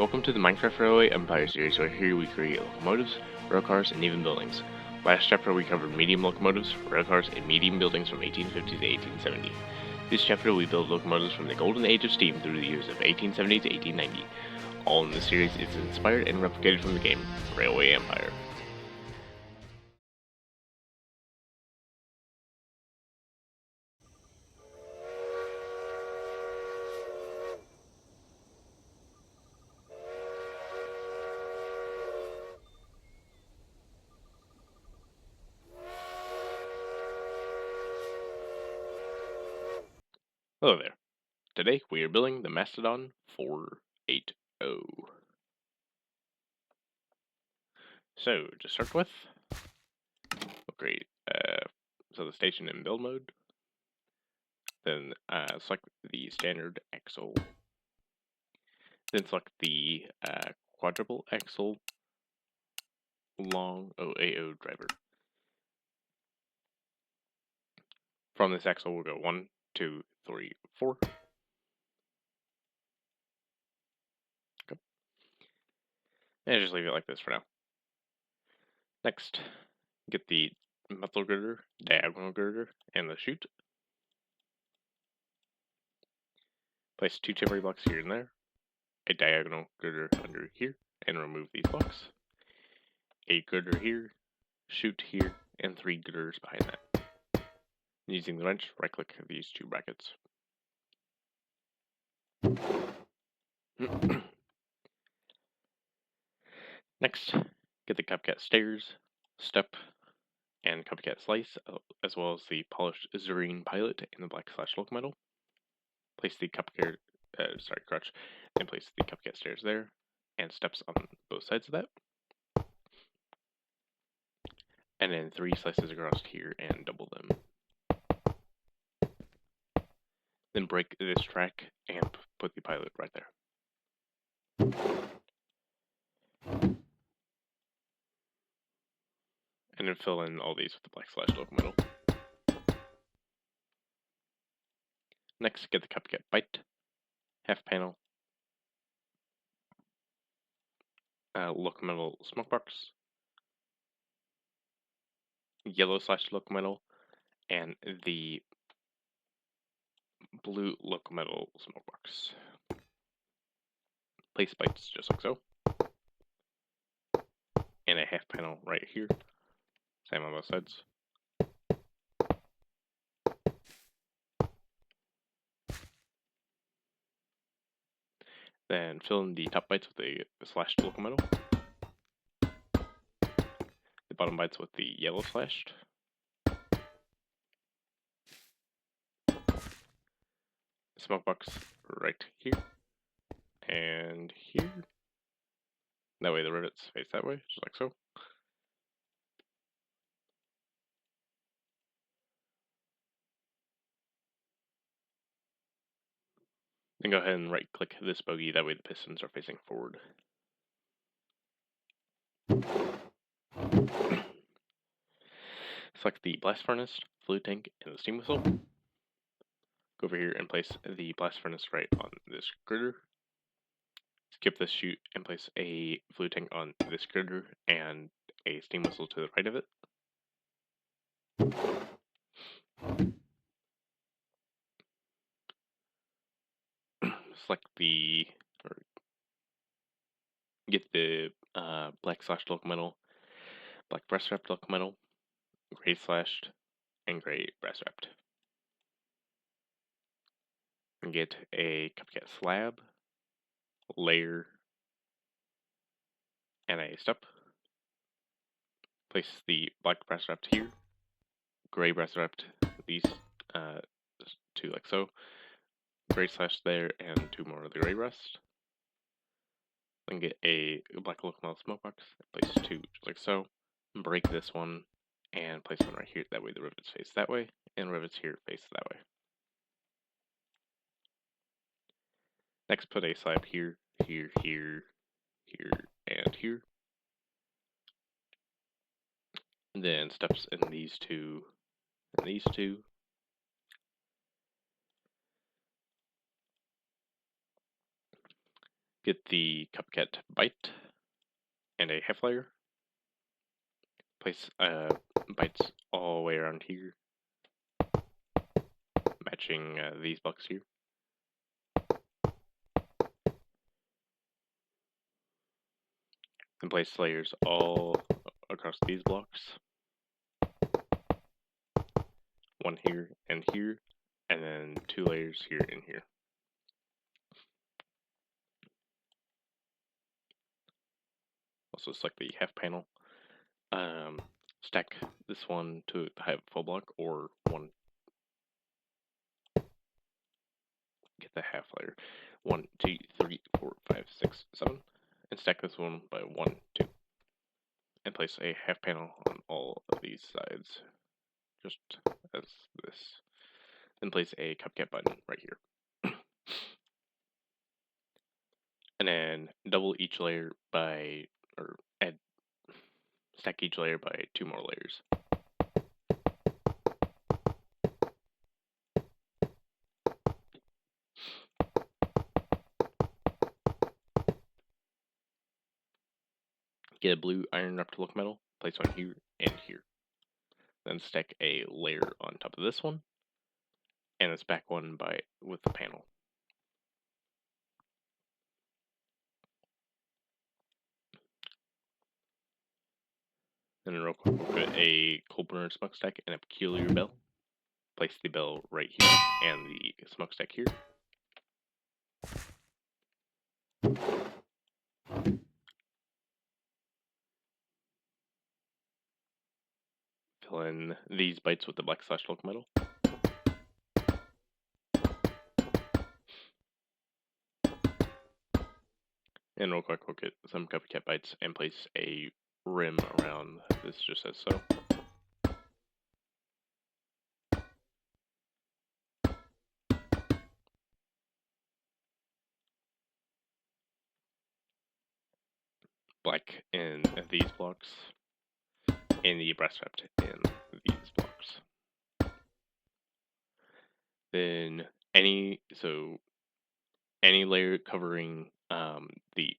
Welcome to the Minecraft Railway Empire series, where here we create locomotives, railcars, and even buildings. Last chapter we covered medium locomotives, railcars, and medium buildings from 1850 to 1870. This chapter we build locomotives from the golden age of steam through the years of 1870 to 1890. All in this series is inspired and replicated from the game Railway Empire. Hello there. Today we are building the Mastodon 480. So, to start with, we'll create the station in build mode. Then select the standard axle. Then select the quadruple axle long OAO driver. From this axle we'll go 1, 2, 3, 4. Okay. And just leave it like this for now. Next, get the metal girder, diagonal girder, and the chute. Place 2 temporary blocks here and there, a diagonal girder under here, and remove these blocks. A girder here, chute here, and 3 girders behind that. Using the wrench, right click these 2 brackets. Next, get the copycat stairs, step, and copycat slice, as well as the polished Zerine pilot and the black slash locomotive. Place the copycat, crutch, and place the copycat stairs there, and steps on both sides of that. And then 3 slices across here and double them. Then break this track and put the pilot right there. And then fill in all these with the black slash locomotive. Next, get the copycat bite, half panel, locomotive smoke box, yellow slash locomotive, and the blue locomotive smoke box. Place bites just like so. And a half panel right here. Same on both sides. Then fill in the top bites with the slashed locomotive. The bottom bites with the yellow slashed. Smoke box right here. And here. That way the rivets face that way, just like so. Then go ahead and right click this bogie, that way the pistons are facing forward. Select the blast furnace, fluid tank, and the steam whistle. Go over here and place the blast furnace right on this girder. Skip this chute and place a fluid tank on this girder and a steam whistle to the right of it. Select the, get the black slashed locomotive, black breast wrapped locomotive, gray slashed, and gray breast wrapped. And get a copycat slab, layer, and a step. Place the black breast wrapped here, gray breast wrapped these 2 like so, gray slash there, and 2 more of the gray breast. Then get a black locomotive smoke box, place 2 just like so, break this one, and place one right here, that way the rivets face that way, and rivets here face that way. Next, put a slab here, here, here, here, and here. And then steps in these 2, and these 2. Get the copycat byte and a half layer. Place bytes all the way around here, matching these blocks here. And place layers all across these blocks. One here, and then 2 layers here and here. Also select the half panel. Stack this one to have a full block, or one. Get the half layer. 1, 2, 3, 4, 5, 6, 7. And stack this one by 1, 2. And place a half panel on all of these sides, just as this. Then place a copycat button right here. And then double each layer by, or stack each layer by 2 more layers. Get a blue iron wrapped locomotive, place one here and here. Then stack a layer on top of this one, and this back one with the panel. Then real quick, we'll put a coal burner smokestack and a peculiar bell. Place the bell right here and the smokestack here. Fill in these bytes with the black slash locomotive. And real quick, we'll get some copycat bytes and place a rim around this just as so. Black in these blocks, and the brass wrapped in these blocks. Then any layer covering the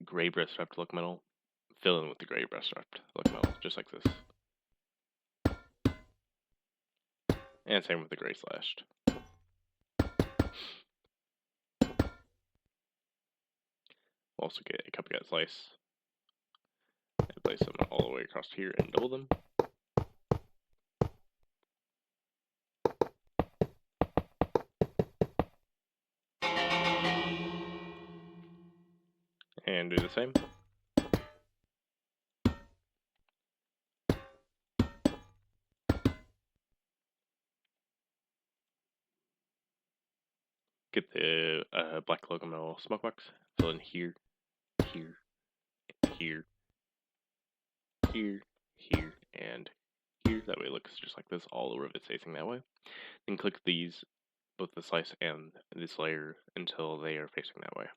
gray brass wrapped locomotive, fill in with the gray brass wrapped locomotive, just like this. And same with the gray slashed. We'll also get a copycat slice and place them all the way across here and double them. And do the same. Get the black locomotive smoke box, fill in here, here, here, here, here, and here. That way it looks just like this, all the rivets facing that way. Then click these, both the slice and this layer, until they are facing that way.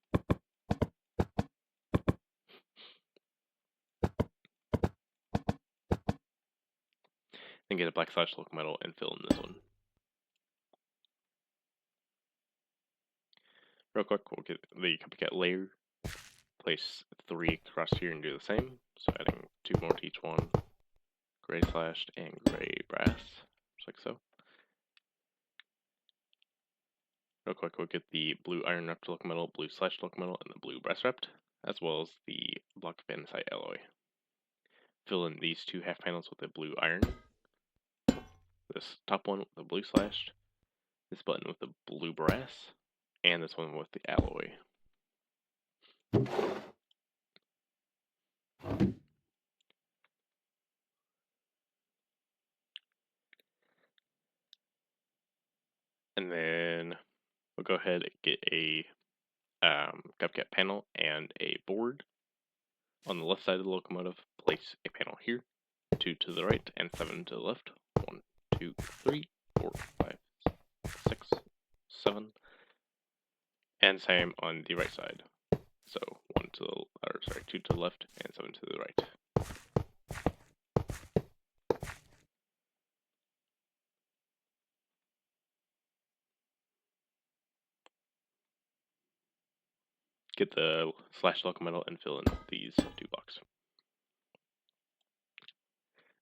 Then get a black slash locomotive and fill in this one. Real quick, we'll get the copycat layer, place 3 across here and do the same. So adding 2 more to each one, gray slashed and gray brass, just like so. Real quick, we'll get the blue iron wrapped locomotive, blue slashed locomotive, and the blue brass wrapped, as well as the block of andesite alloy. Fill in these 2 half panels with the blue iron, this top one with the blue slashed, this button with the blue brass, and this one with the alloy. And then we'll go ahead and get a copycat panel and a board. On the left side of the locomotive, place a panel here, 2 to the right, and 7 to the left. 1, 2, 3, 4, 5, 6, 7. And same on the right side. So 2 to the left and 7 to the right. get the slash locomotive and fill in these 2 blocks.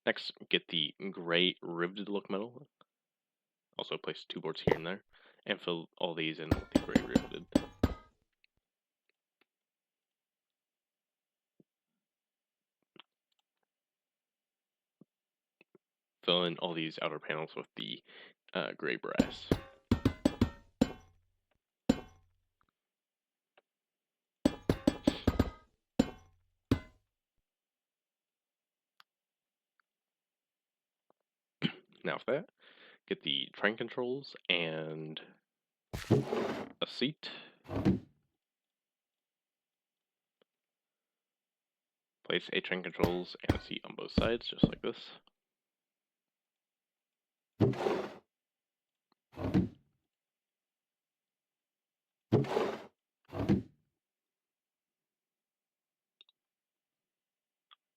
Next, get the gray riveted locomotive. Also place 2 boards here and there, and fill all these in with the gray riveted. Fill in all these outer panels with the gray brass. Now for that, get the train controls and a seat. Place a train controls and a seat on both sides, just like this.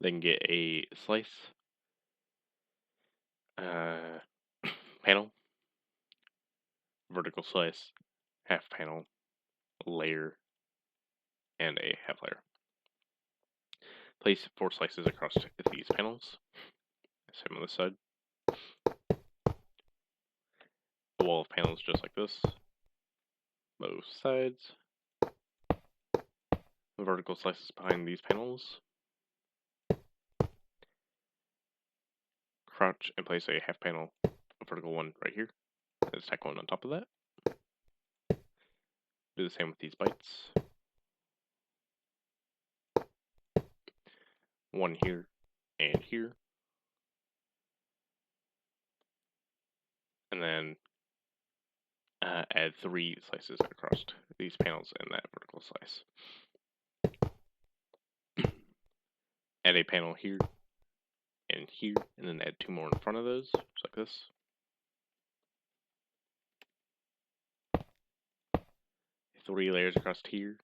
Then get a slice panel, vertical slice, half panel, layer, and a half layer. Place 4 slices across these panels. Same on this side. A wall of panels just like this. Both sides. Vertical slices behind these panels. Crouch and place a half panel, a vertical one right here. And stack one on top of that. Do the same with these bites. One here and here. And then add 3 slices across these panels and that vertical slice. Add a panel here and here, and then add 2 more in front of those, just like this. Three layers across here.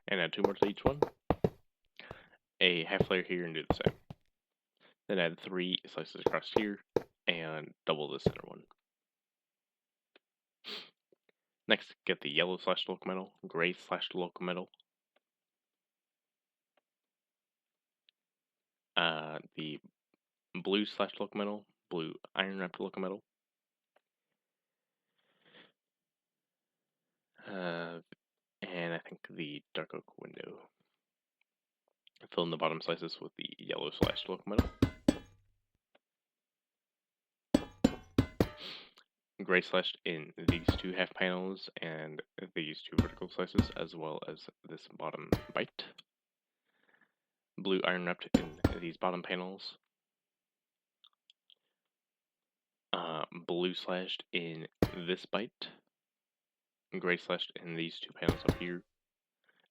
And add 2 more to each one. A half layer here and do the same. Then add 3 slices across here and double the center one. Next, get the yellow slash locomotive, gray slash locomotive, the blue slash locomotive, blue iron wrapped locomotive, and I think the dark oak window. Fill in the bottom slices with the yellow slash locomotive. Gray slashed in these 2 half panels and these 2 vertical slices, as well as this bottom bite. Blue iron wrapped in these bottom panels. Blue slashed in this bite. Gray slashed in these 2 panels up here.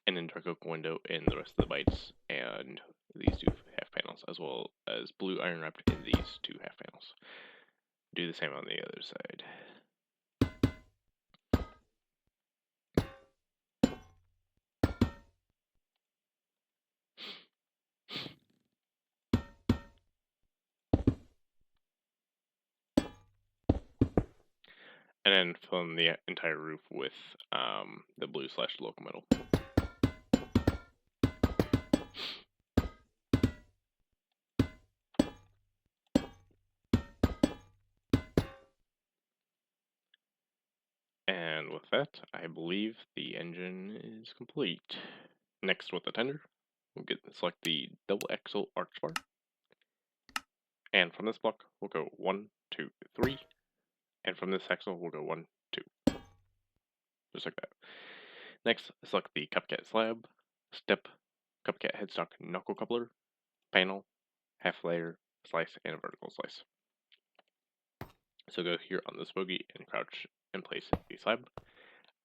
And then dark oak window in the rest of the bites and these 2 half panels, as well as blue iron wrapped in these 2 half panels. Do the same on the other side. And then fill in the entire roof with the blue slash locomotive. And with that, I believe the engine is complete. Next, with the tender, we'll select the double axle arch bar. And from this block, we'll go 1, 2, 3. And from this axle, we'll go 1, 2. Just like that. Next, select the cupcat slab, step, cupcat headstock knuckle coupler, panel, half layer, slice, and a vertical slice. So go here on this bogey and crouch and place the slab,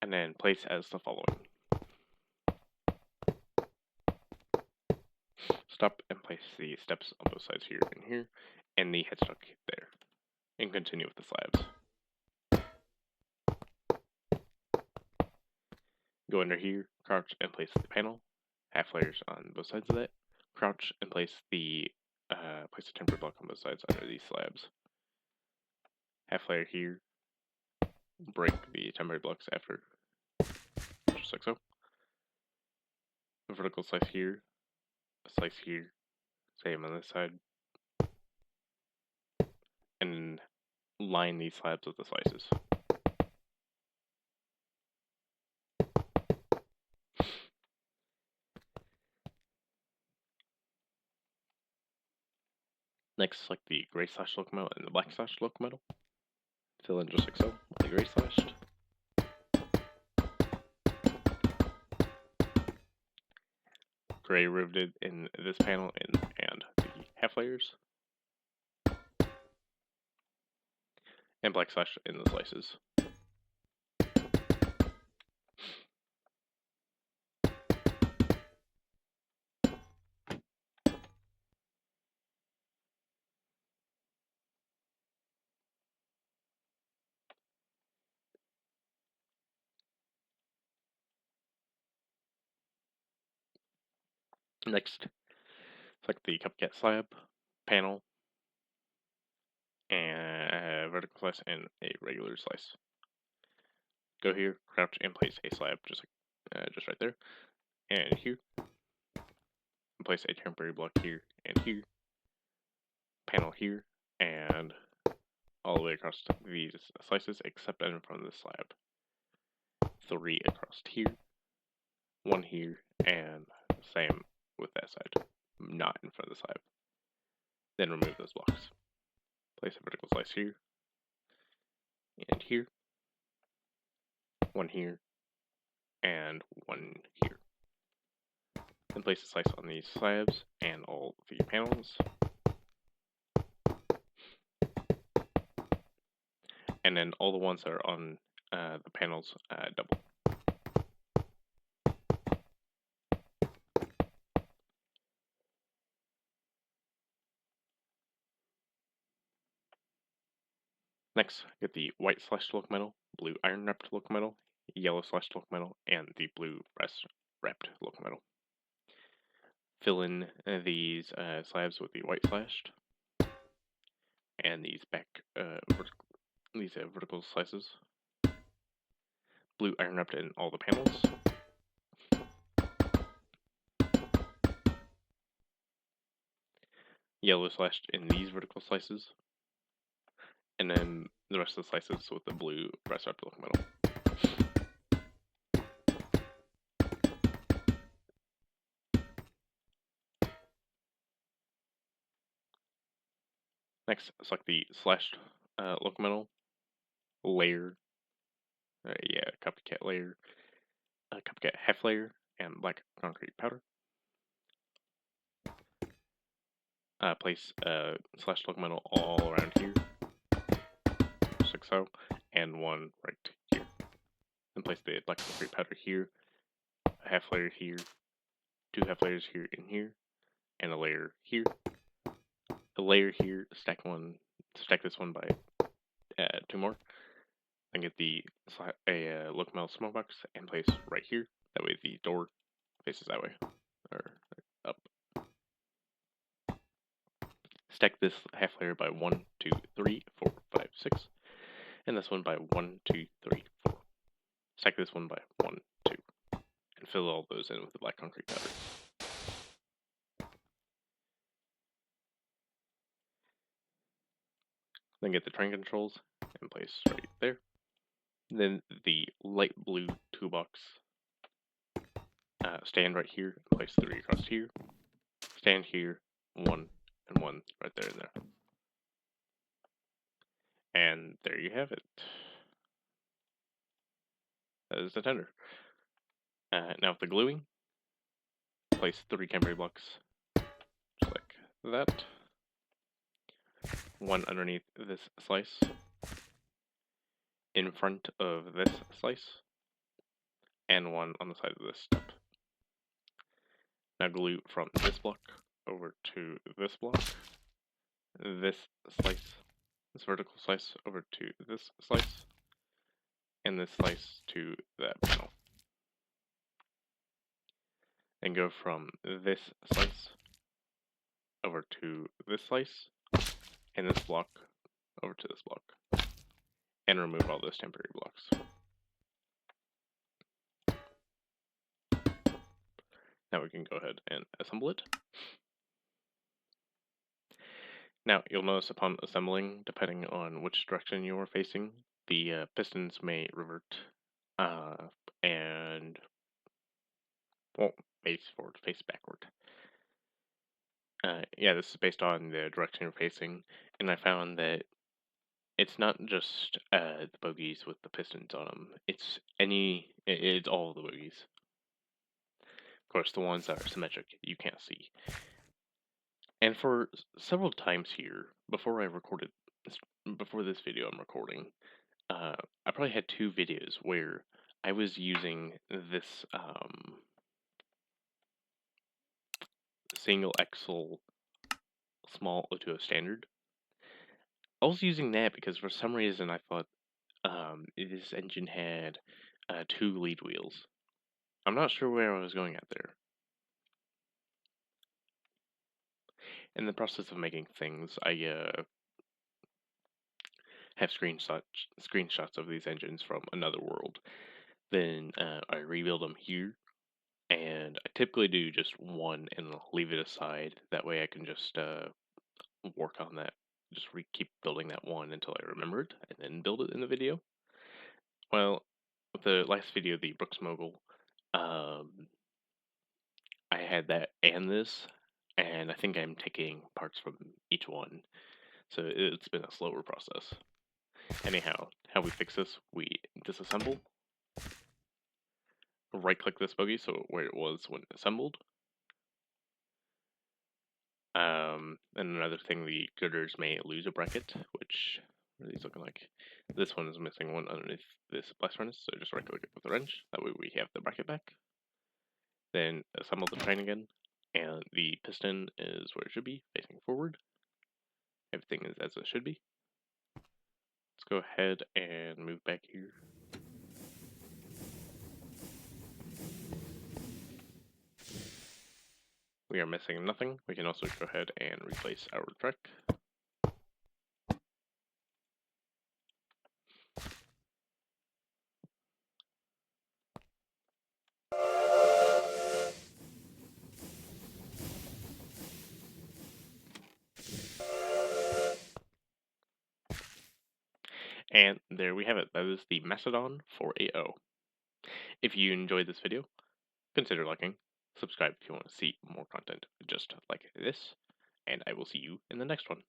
and then place as the following. Stop and place the steps on both sides here and here, and the headstock there, and continue with the slabs. Go under here, crouch and place the panel, half layers on both sides of that, crouch and place the temporary block on both sides under these slabs. Half layer here, break the temporary blocks after, just like so. A vertical slice here, a slice here, same on this side, and line these slabs with the slices. Next, select the gray slash locomotive and the black slash locomotive. Fill in just like so with the gray slashed. Gray riveted in this panel and the half layers. And black slash in the slices. Next, select the copycat slab, panel, and a vertical slice and a regular slice. Go here, crouch, and place a slab just right there, and here. And place a temporary block here and here, panel here, and all the way across these slices except in front of the slab. 3 across here, 1 here, and same with that side, not in front of the slab. Then remove those blocks. Place a vertical slice here, and here, 1 here, and 1 here. Then place a slice on these slabs and all the panels. And then all the ones that are on the panels double. Next, get the white slashed locomotive, blue iron wrapped locomotive, yellow slashed locomotive, and the blue brass wrapped locomotive. Fill in these slabs with the white slashed, and these vertical slices. Blue iron wrapped in all the panels. Yellow slashed in these vertical slices. And then the rest of the slices with the blue brass wrapped locomotive. Next, select the slashed locomotive, layer, copycat layer, copycat half layer, and black concrete powder. Place slashed locomotive all around here, just like so, and 1 right here. Then place the black concrete powder here, a half layer here, 2 half layers here and here, and a layer here. A layer here, stack this one by 2 more. Then get a locomotive small box and place right here. That way the door faces that way, or up. Stack this half layer by 1, 2, 3, 4, 5, 6, and this one by 1, 2, 3, 4. Stack this one by 1, 2, and fill all those in with the black concrete powder. Then get the train controls and place right there. Then the light blue toolbox. Stand right here, place 3 across here. Stand here, 1 and 1 right there and there. And there you have it. That is the tender. Now with the gluing, place 3 temporary blocks, just like that. 1 underneath this slice, in front of this slice, and 1 on the side of this step. Now glue from this block over to this block, this slice, this vertical slice over to this slice, and this slice to that panel. And go from this slice over to this slice, and this block over to this block. and remove all those temporary blocks. Now we can go ahead and assemble it. Now, you'll notice upon assembling, depending on which direction you are facing, the pistons may revert uh, and won't face forward, face backward. Yeah, this is based on the direction you're facing, and I found that it's not just the bogies with the pistons on them. It's all the bogies. Of course, the ones that are symmetric, you can't see. And for several times here, before this video I'm recording, I probably had 2 videos where I was using this single axle small O2O standard. I was using that because for some reason I thought this engine had 2 lead wheels. I'm not sure where I was going at there. In the process of making things, I have screenshots of these engines from another world. Then I rebuild them here, and I typically do just one and leave it aside. That way I can just work on that, just keep building that one until I remember it, and then build it in the video. Well, with the last video, the Brooks Mogul, I had that and this, and I think I'm taking parts from each one, so it's been a slower process. Anyhow, how we fix this, we disassemble, right-click this bogie so where it was when assembled. And another thing, the girders may lose a bracket, which, what are these looking like? This one is missing one underneath this blast furnace, so just right-click it with a wrench, that way we have the bracket back. Then assemble the train again, and the piston is where it should be, facing forward. Everything is as it should be. Let's go ahead and move back here. We are missing nothing. We can also go ahead and replace our track. And there we have it. That is the Mastodon 480. If you enjoyed this video, consider liking, subscribe if you want to see more content just like this, and I will see you in the next one.